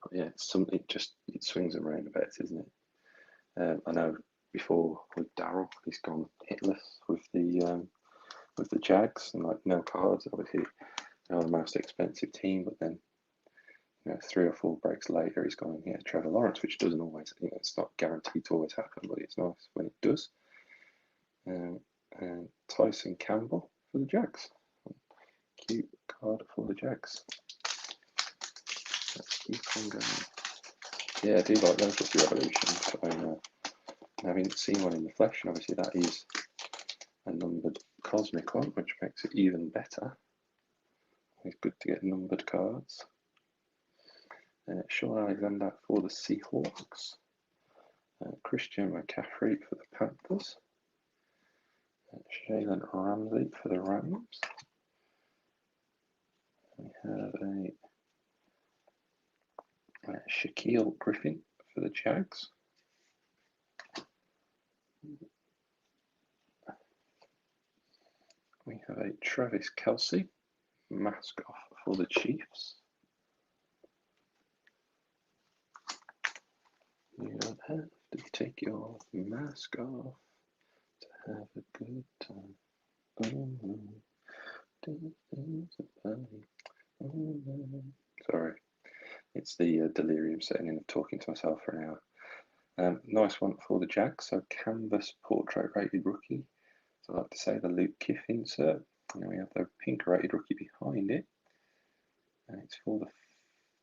But yeah, it's something. It swings and roundabouts, isn't it? I know before with Daryl, he's gone hitless with the Jags and like no cards. Obviously, the most expensive team, but then 3 or 4 breaks later, he's gone Trevor Lawrence, which doesn't always. It's not guaranteed to always happen, but it's nice when it does. And Tyson Campbell for the Jags. Cute card for the Jags. Let's keep on going. Yeah, I do like those Rookie Revolutions. I haven't seen one in the flesh, and obviously that is a numbered Cosmic one, which makes it even better. It's good to get numbered cards. Sean Alexander for the Seahawks. Christian McCaffrey for the Panthers. Jalen Ramsey for the Rams. We have a Shaquille Griffin for the Jags. We have a Travis Kelce mask off for the Chiefs. You don't have to take your mask off to have a good time. Sorry, it's the delirium setting in of talking to myself for an hour. Nice one for the Jags. So canvas portrait rated rookie. So I like to say the Luke Kiff insert. And we have the pink rated rookie behind it. And it's for the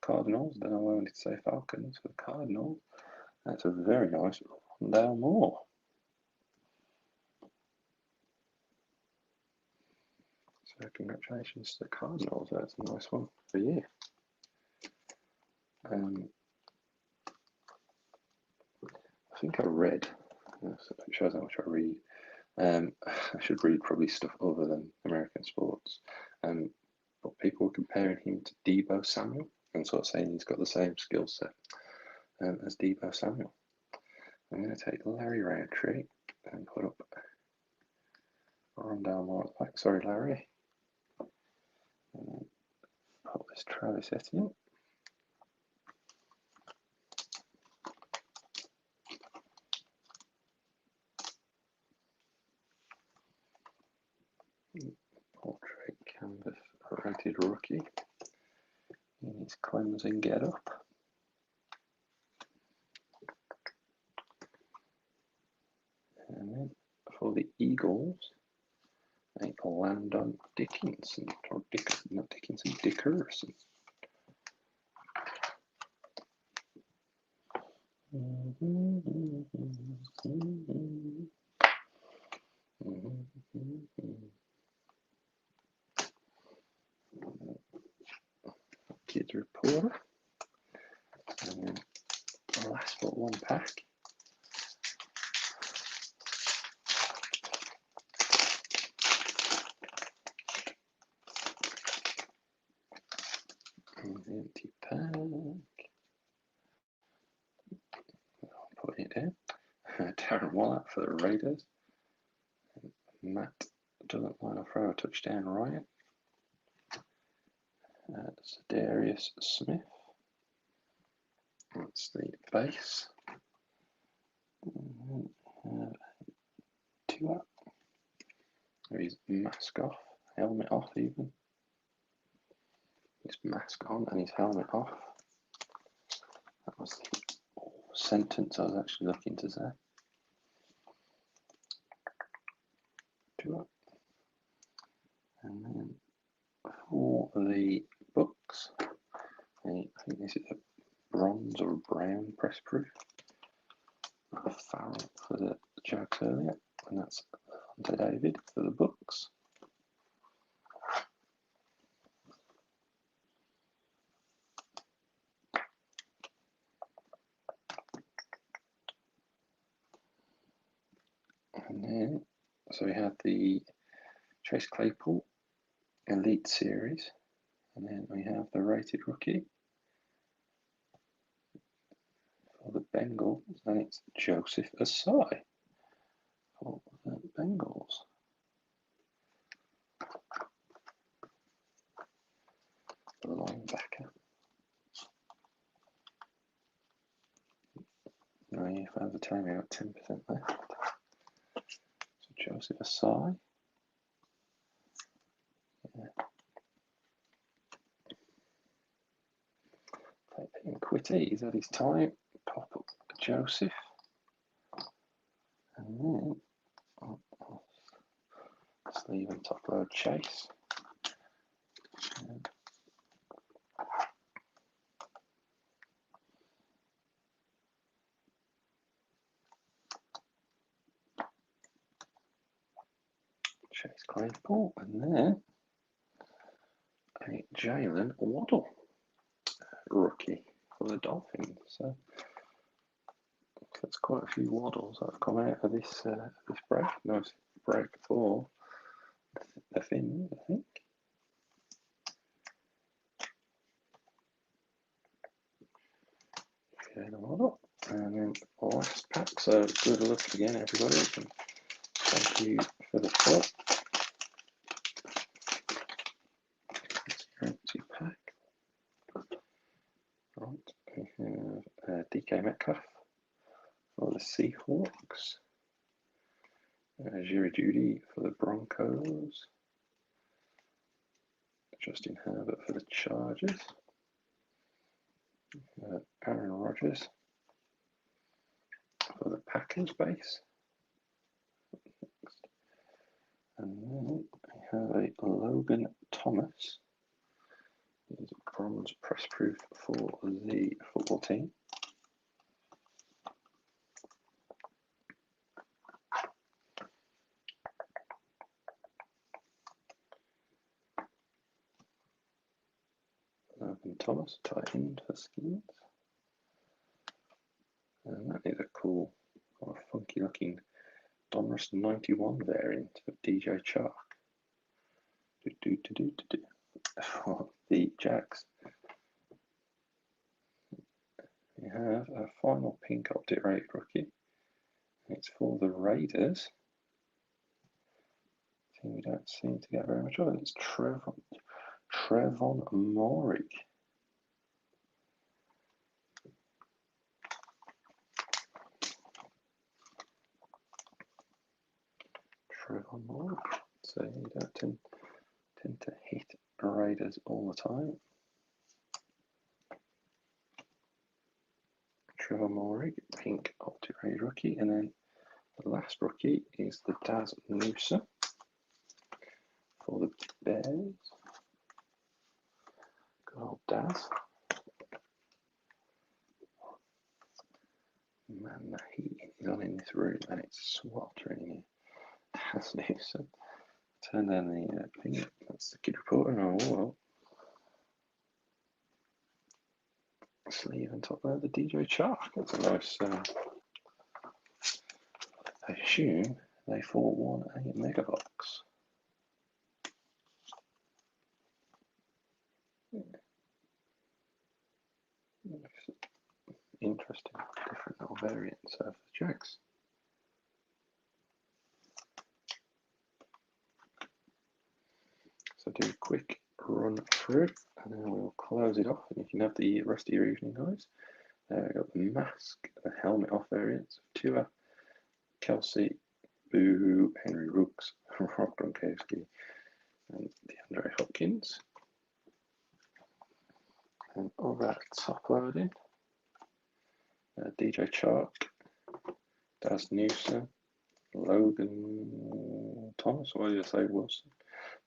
Cardinals. Don't know why I wanted to say Falcons for the Cardinals. That's a very nice Rondale Moore. So congratulations to the Cardinals. That's a nice one for you. I think I read. It shows how much I read. I should read probably stuff other than American sports. But people were comparing him to Deebo Samuel and sort of saying he's got the same skill set as Deebo Samuel. I'm going to take Larry Roundtree and put up Rondale Moore at the back. Sorry, Larry. And then pop this Travis Etienne. Portrait canvas rated rookie in his cleansing get up. And then for the Eagles, a Landon Dickinson, or not Dickinson, Dickerson. Kids Reporter. And then last but one pack. Empty pack. I'll put it in. Darren Waller for the Raiders. Matt doesn't want to throw a touchdown, Ryan. Darius Smith. That's the base. Tua. His mask off, helmet off even. His mask on and his helmet off. What's the sentence I was actually looking to say? Two up. And then for the books, I think this is a bronze or brown press proof. A Farrell for the jokes earlier, and that's to David for the books. And then, so we have the Chase Claypool Elite Series, and then we have the rated rookie for the Bengals, and it's Joseph Asai for the Bengals. The linebacker. Oh yeah, fans are telling me about 10% left. So Joseph Asai. Yeah. And Quitty, he's had his time. Pop up Joseph. And then sleeve and top load Chase. And Chase Claypool, and then a Jalen Waddle rookie for the Dolphins. So that's quite a few Waddles that have come out of this break. Nice break for the Finns, I think. Jalen Waddle, and then last pack. So good luck again, everybody. And thank you for the top. Empty pack. Right, we have DK Metcalf for the Seahawks, Jerry Jeudy for the Broncos, Justin Herbert for the Chargers, Aaron Rodgers for the Packers base, and then we have a Logan Thomas. He's a bronze press proof for the football team. Logan Thomas, tight end for Skins. And that is a cool, funky looking Donruss 91 variant of DJ Chark. For the Jags. We have a final pink optic rated rookie. It's for the Raiders. We don't seem to get very much of it. It's Trevon Morig. Trevon Morig. So you don't tend to hit Raiders all the time. Trevor Morig, pink optic rated rookie, and then the last rookie is the Daz Noosa for the Bears. Good old Daz. Man, the heat is on in this room and it's sweltering in here. Daz Noosa. Turn down the thing. That's the kid reporter. Oh well. Sleeve and top there, the DJ Chark. That's a nice. I assume they 4-1 a mega box. Interesting, different little variants of the Jags. So do a quick run through and then we'll close it off. And you can have the rest of your evening, guys. We've got the mask, the helmet off variants of Tua, Kelsey, Boo, Henry Rooks, Rob Gronkowski, and DeAndre Hopkins. And all that top loading. DJ Chark, Daz Newsom, Logan Thomas, what did I say Wilson?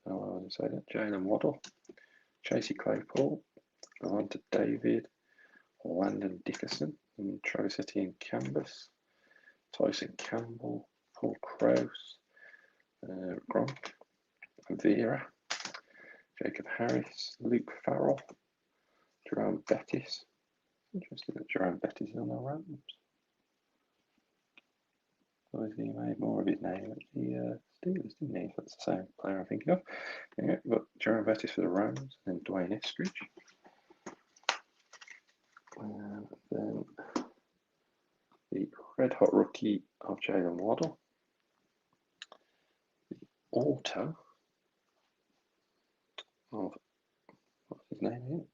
No, I didn't say that. Jalen Waddle, Chasey Claypool, Alonta David, Landon Dickerson, and Travis Etienne Canvas, Tyson Campbell, Paul Krause, Gronk, Vera, Jacob Harris, Luke Farrell, Jerome Bettis. Interesting that Jerome Bettis is on the Rams. Obviously, he made more of his name at the Steelers, didn't he? If that's the same player I'm thinking of. Yeah, but Jerome Bettis for the Rams, and then Dwayne Eskridge. And then the red hot rookie of Jalen Waddle. The auto of, what's his name here?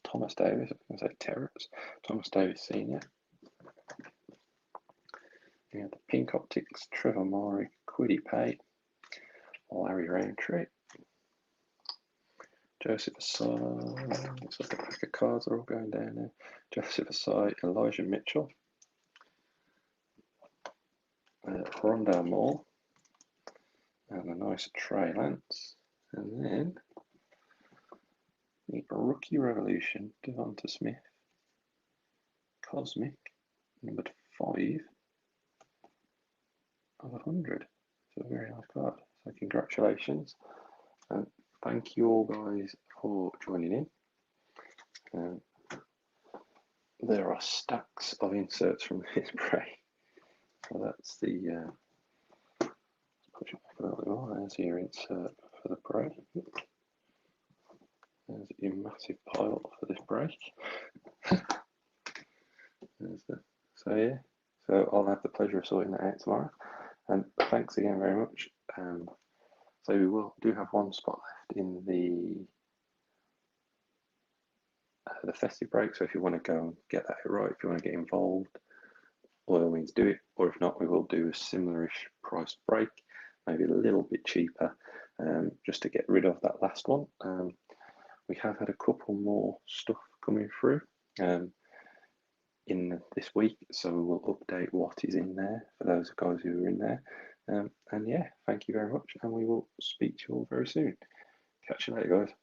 Thomas Davis, I was going to say Terrence. Thomas Davis Sr. We have the Pink Optics, Trevor Maury, Quiddy Pay, Larry Roundtree, Joseph Asai. Looks like a pack of cards are all going down there. Joseph Asai, Elijah Mitchell, Rondell Moore, and a nice Trey Lance. And then the Rookie Revolution, Devonta Smith, Cosmic, numbered 5 of 100. It's a very nice card. So congratulations, and thank you all guys for joining in. There are stacks of inserts from this break. So that's the let's push it back a little bit more. There's your insert for the break. There's your massive pile for this break. So yeah, so I'll have the pleasure of sorting that out tomorrow. And thanks again very much. So we do have one spot left in the festive break. So if you want to go and get that right, if you want to get involved, by all means do it. Or if not, we will do a similarish price break, maybe a little bit cheaper, just to get rid of that last one. We have had a couple more stuff coming through in this week, so we will update what is in there for those guys who are in there. And yeah, thank you very much, and we will speak to you all very soon. Catch you later, guys.